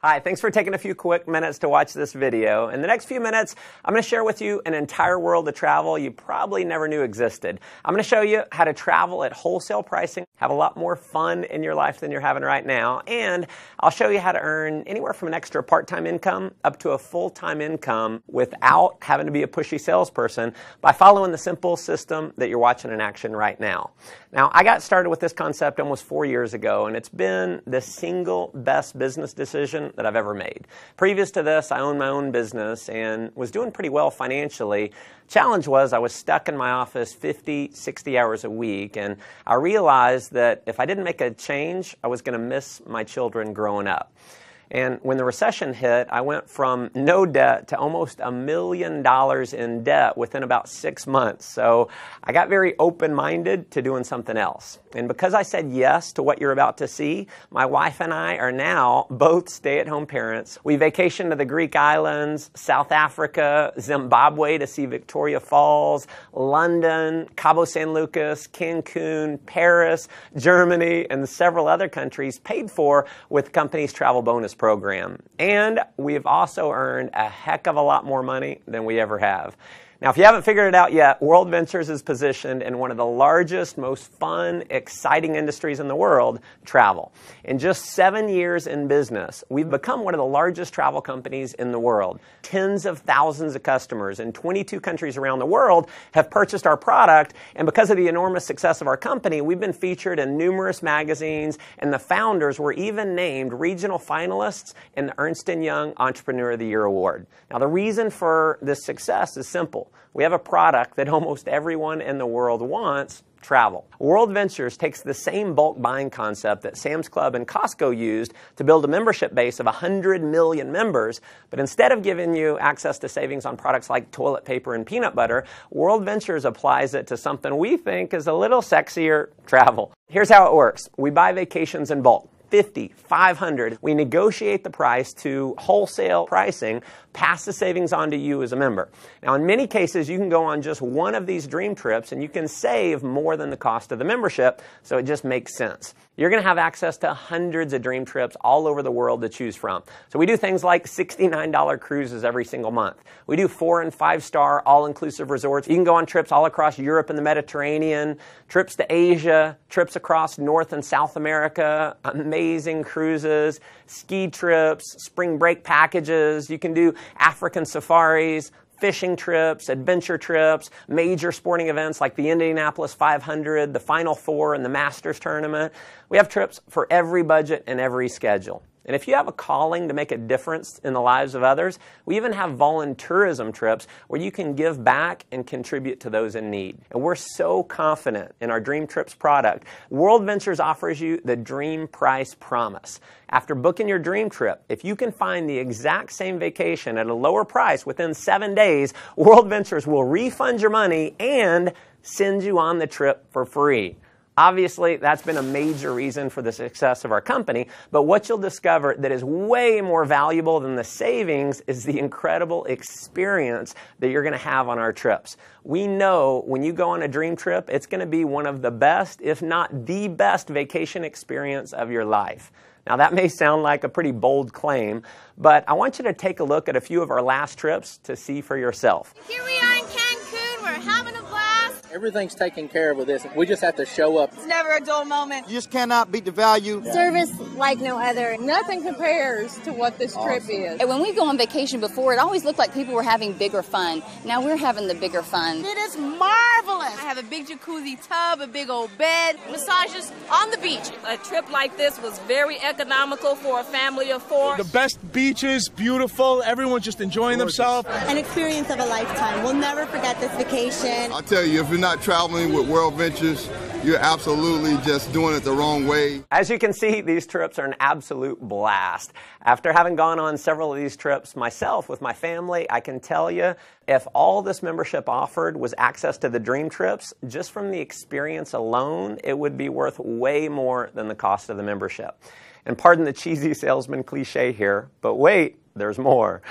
Hi, thanks for taking a few quick minutes to watch this video. In the next few minutes, I'm going to share with you an entire world of travel you probably never knew existed. I'm going to show you how to travel at wholesale pricing, have a lot more fun in your life than you're having right now, and I'll show you how to earn anywhere from an extra part-time income up to a full-time income without having to be a pushy salesperson by following the simple system that you're watching in action right now. Now, I got started with this concept almost 4 years ago, and it's been the single best business decision that I've ever made. Previous to this, I owned my own business and was doing pretty well financially. Challenge was I was stuck in my office 50, 60 hours a week, and I realized that if I didn't make a change, I was going to miss my children growing up. And when the recession hit, I went from no debt to almost $1 million in debt within about 6 months. So I got very open-minded to doing something else. And because I said yes to what you're about to see, my wife and I are now both stay-at-home parents. We vacationed to the Greek islands, South Africa, Zimbabwe to see Victoria Falls, London, Cabo San Lucas, Cancun, Paris, Germany, and several other countries paid for with the company's travel bonus program. And we've also earned a heck of a lot more money than we ever have. Now, if you haven't figured it out yet, WorldVentures is positioned in one of the largest, most fun, exciting industries in the world, travel. In just 7 years in business, we've become one of the largest travel companies in the world. Tens of thousands of customers in 22 countries around the world have purchased our product, and because of the enormous success of our company, we've been featured in numerous magazines, and the founders were even named regional finalists in the Ernst & Young Entrepreneur of the Year Award. Now, the reason for this success is simple. We have a product that almost everyone in the world wants: travel. WorldVentures takes the same bulk buying concept that Sam's Club and Costco used to build a membership base of 100 million members, but instead of giving you access to savings on products like toilet paper and peanut butter, WorldVentures applies it to something we think is a little sexier: travel. Here's how it works. We buy vacations in bulk. 50, 500. We negotiate the price to wholesale pricing, pass the savings on to you as a member. Now, in many cases, you can go on just one of these dream trips and you can save more than the cost of the membership, so it just makes sense. You're going to have access to hundreds of dream trips all over the world to choose from. So we do things like $69 cruises every single month. We do 4- and 5-star all-inclusive resorts. You can go on trips all across Europe and the Mediterranean, trips to Asia, trips across North and South America, amazing cruises, ski trips, spring break packages. You can do African safaris, fishing trips, adventure trips, major sporting events like the Indianapolis 500, the Final Four, and the Masters tournament. We have trips for every budget and every schedule. And if you have a calling to make a difference in the lives of others, we even have volunteerism trips where you can give back and contribute to those in need. And we're so confident in our Dream Trips product. WorldVentures offers you the Dream Price Promise. After booking your dream trip, if you can find the exact same vacation at a lower price within 7 days, WorldVentures will refund your money and send you on the trip for free. Obviously, that's been a major reason for the success of our company, but what you'll discover that is way more valuable than the savings is the incredible experience that you're going to have on our trips. We know when you go on a dream trip, it's going to be one of the best, if not the best, vacation experience of your life. Now, that may sound like a pretty bold claim, but I want you to take a look at a few of our last trips to see for yourself. Here we are in Cancun. We're having a blast. Everything's taken care of with this. We just have to show up. It's never a dull moment. You just cannot beat the value. Service like no other. Nothing compares to what this trip is. And when we go on vacation before, it always looked like people were having bigger fun. Now we're having the bigger fun. It is marvelous. I have a big jacuzzi tub, a big old bed, massages on the beach. A trip like this was very economical for a family of 4. The best beaches, beautiful, everyone's just enjoying themselves. An experience of a lifetime. We'll never forget this vacation. I'll tell you, if you're not traveling with WorldVentures, you're absolutely just doing it the wrong way. As you can see, these trips are an absolute blast. After having gone on several of these trips myself with my family, I can tell you, if all this membership offered was access to the dream trips, just from the experience alone, it would be worth way more than the cost of the membership. And pardon the cheesy salesman cliche here, but wait, there's more.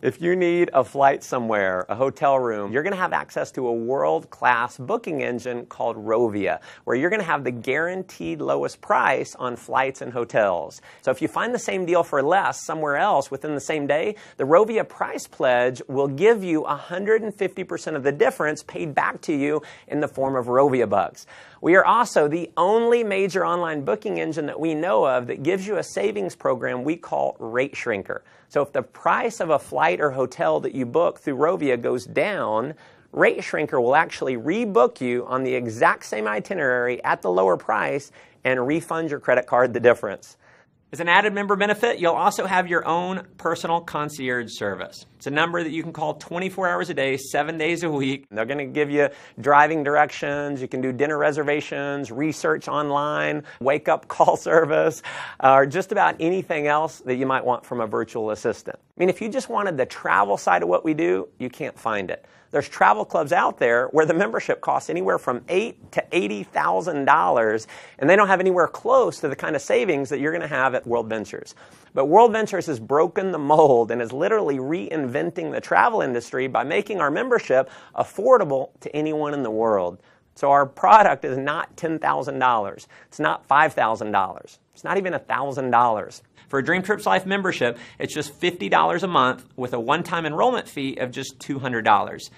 If you need a flight somewhere, a hotel room, you're going to have access to a world-class booking engine called Rovia, where you're going to have the guaranteed lowest price on flights and hotels. So if you find the same deal for less somewhere else within the same day, the Rovia price pledge will give you 150% of the difference paid back to you in the form of Rovia bucks. We are also the only major online booking engine that we know of that gives you a savings program we call Rate Shrinker. So if the price of a flight or hotel that you book through Rovia goes down, Rate Shrinker will actually rebook you on the exact same itinerary at the lower price and refund your credit card the difference. As an added member benefit, you'll also have your own personal concierge service. It's a number that you can call 24 hours a day, 7 days a week. They're going to give you driving directions. You can do dinner reservations, research online, wake-up call service, or just about anything else that you might want from a virtual assistant. I mean, if you just wanted the travel side of what we do, you can't find it. There's travel clubs out there where the membership costs anywhere from $8,000 to $80,000, and they don't have anywhere close to the kind of savings that you're going to have at WorldVentures. But WorldVentures has broken the mold and is literally reinventing the travel industry by making our membership affordable to anyone in the world. So our product is not $10,000. It's not $5,000. It's not even $1,000. For a Dream Trips Life membership, it's just $50 a month with a one-time enrollment fee of just $200.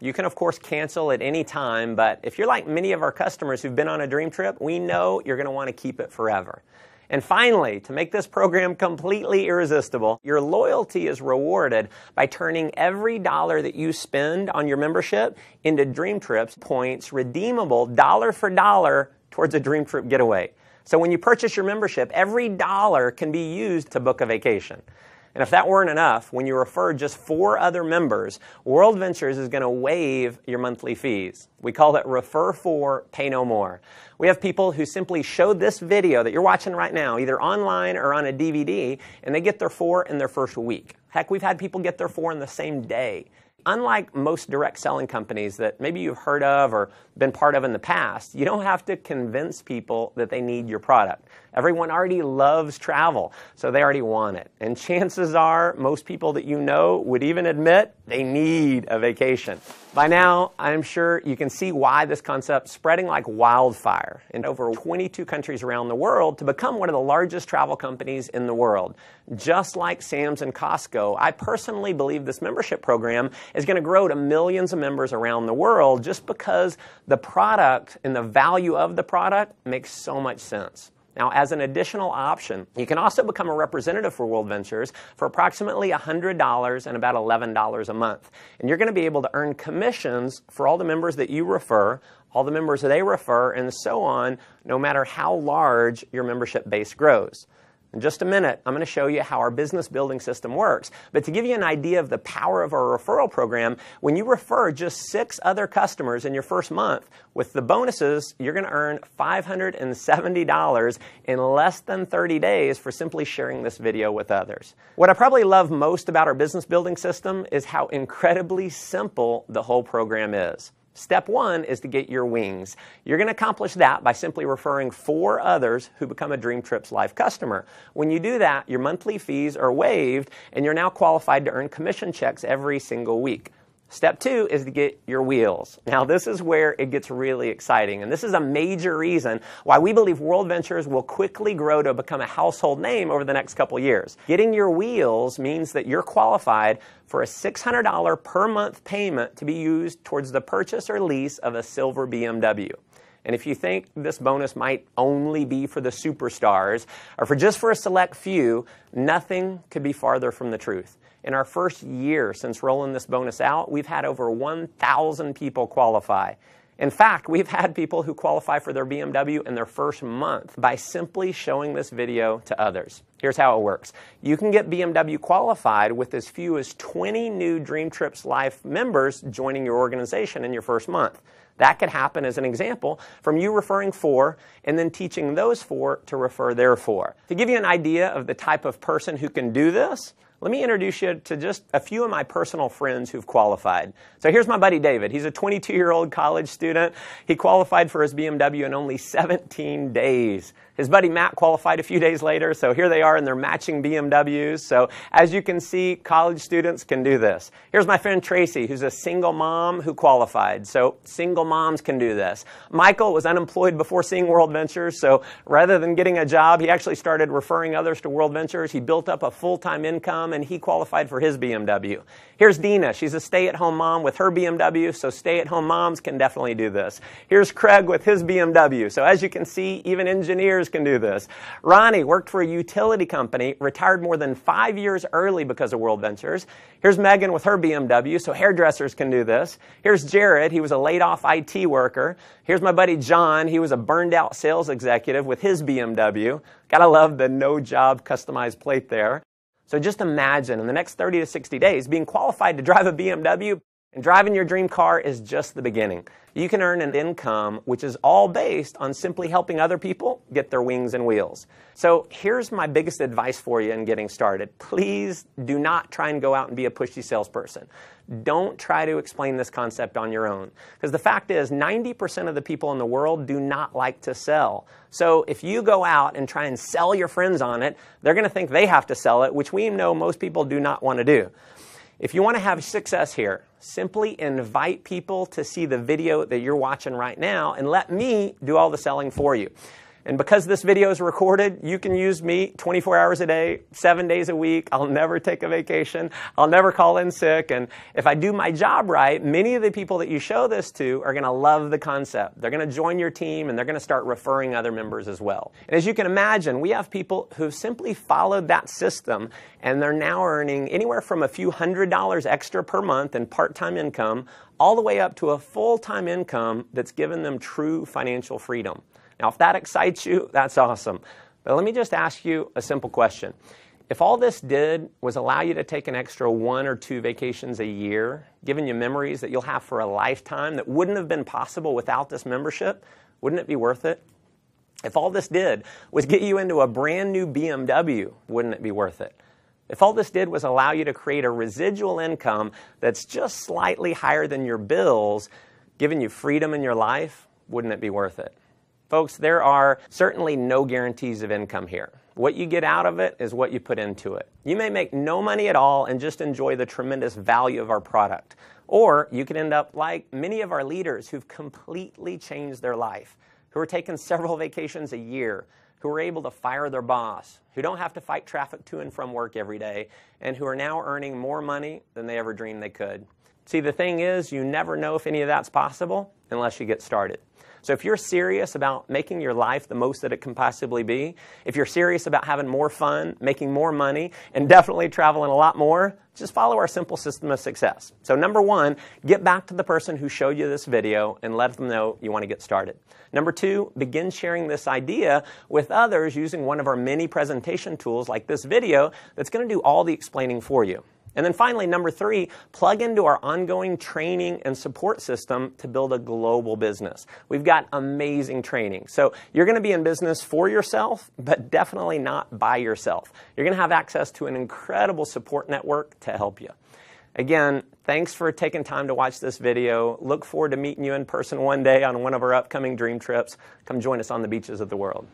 You can, of course, cancel at any time, but if you're like many of our customers who've been on a dream trip, we know you're going to want to keep it forever. And finally, to make this program completely irresistible, your loyalty is rewarded by turning every dollar that you spend on your membership into Dream Trips points redeemable dollar for dollar towards a Dream Trip getaway. So when you purchase your membership, every dollar can be used to book a vacation. And if that weren't enough, when you refer just 4 other members, WorldVentures is going to waive your monthly fees. We call it Refer 4, Pay No More. We have people who simply show this video that you're watching right now, either online or on a DVD, and they get their 4 in their first week. Heck, we've had people get their 4 in the same day. Unlike most direct selling companies that maybe you've heard of or been part of in the past, you don't have to convince people that they need your product. Everyone already loves travel, so they already want it. And chances are most people that you know would even admit they need a vacation. By now, I'm sure you can see why this concept's spreading like wildfire in over 22 countries around the world to become one of the largest travel companies in the world. Just like Sam's and Costco, I personally believe this membership program is going to grow to millions of members around the world just because the product and the value of the product makes so much sense. Now, as an additional option, you can also become a representative for WorldVentures for approximately $100 and about $11 a month. And you're going to be able to earn commissions for all the members that you refer, all the members that they refer, and so on, no matter how large your membership base grows. In just a minute, I'm going to show you how our business building system works. But to give you an idea of the power of our referral program, when you refer just 6 other customers in your first month, with the bonuses, you're going to earn $570 in less than 30 days for simply sharing this video with others. What I probably love most about our business building system is how incredibly simple the whole program is. Step 1 is to get your wings. You're going to accomplish that by simply referring 4 others who become a Dream Trips Life customer. When you do that, your monthly fees are waived, and you're now qualified to earn commission checks every single week. Step 2 is to get your wheels. Now, this is where it gets really exciting, and this is a major reason why we believe WorldVentures will quickly grow to become a household name over the next couple years. Getting your wheels means that you're qualified for a $600 per month payment to be used towards the purchase or lease of a silver BMW. And if you think this bonus might only be for the superstars or for a select few, nothing could be farther from the truth. In our first year since rolling this bonus out, we've had over 1,000 people qualify. In fact, we've had people who qualify for their BMW in their first month by simply showing this video to others. Here's how it works. You can get BMW qualified with as few as 20 new Dream Trips Life members joining your organization in your first month. That could happen, as an example, from you referring 4 and then teaching those 4 to refer their 4. To give you an idea of the type of person who can do this, let me introduce you to just a few of my personal friends who've qualified. So here's my buddy David. He's a 22-year-old college student. He qualified for his BMW in only 17 days. His buddy Matt qualified a few days later, so here they are in their matching BMWs. So as you can see, college students can do this. Here's my friend Tracy, who's a single mom who qualified. So single moms can do this. Michael was unemployed before seeing WorldVentures, so rather than getting a job, he actually started referring others to WorldVentures. He built up a full-time income, and he qualified for his BMW. Here's Dina. She's a stay-at-home mom with her BMW, so stay-at-home moms can definitely do this. Here's Craig with his BMW. So as you can see, even engineers can do this. Ronnie worked for a utility company, retired more than 5 years early because of WorldVentures. Here's Megan with her BMW, so hairdressers can do this. Here's Jared. He was a laid-off IT worker. Here's my buddy John. He was a burned-out sales executive with his BMW. Gotta love the no-job customized plate there. So just imagine in the next 30 to 60 days being qualified to drive a BMW, and driving your dream car is just the beginning. You can earn an income which is all based on simply helping other people get their wings and wheels. So here's my biggest advice for you in getting started. Please do not try and go out and be a pushy salesperson. Don't try to explain this concept on your own. Because the fact is, 90% of the people in the world do not like to sell. So if you go out and try and sell your friends on it, they're going to think they have to sell it, which we know most people do not want to do. If you want to have success here, simply invite people to see the video that you're watching right now and let me do all the selling for you. And because this video is recorded, you can use me 24 hours a day, 7 days a week. I'll never take a vacation. I'll never call in sick. And if I do my job right, many of the people that you show this to are going to love the concept. They're going to join your team, and they're going to start referring other members as well. And as you can imagine, we have people who've simply followed that system, and they're now earning anywhere from a few $100s extra per month in part-time income, all the way up to a full-time income that's given them true financial freedom. Now, if that excites you, that's awesome. But let me just ask you a simple question. If all this did was allow you to take an extra 1 or 2 vacations a year, giving you memories that you'll have for a lifetime that wouldn't have been possible without this membership, wouldn't it be worth it? If all this did was get you into a brand new BMW, wouldn't it be worth it? If all this did was allow you to create a residual income that's just slightly higher than your bills, giving you freedom in your life, wouldn't it be worth it? Folks, there are certainly no guarantees of income here. What you get out of it is what you put into it. You may make no money at all and just enjoy the tremendous value of our product. Or you could end up like many of our leaders who've completely changed their life, who are taking several vacations a year, who are able to fire their boss, who don't have to fight traffic to and from work every day, and who are now earning more money than they ever dreamed they could. See, the thing is, you never know if any of that's possible unless you get started. So if you're serious about making your life the most that it can possibly be, if you're serious about having more fun, making more money, and definitely traveling a lot more, just follow our simple system of success. So number 1, get back to the person who showed you this video and let them know you want to get started. Number 2, begin sharing this idea with others using one of our many presentation tools like this video that's going to do all the explaining for you. And then finally, number 3, plug into our ongoing training and support system to build a global business. We've got amazing training. So you're going to be in business for yourself, but definitely not by yourself. You're going to have access to an incredible support network to help you. Again, thanks for taking time to watch this video. Look forward to meeting you in person one day on one of our upcoming dream trips. Come join us on the beaches of the world.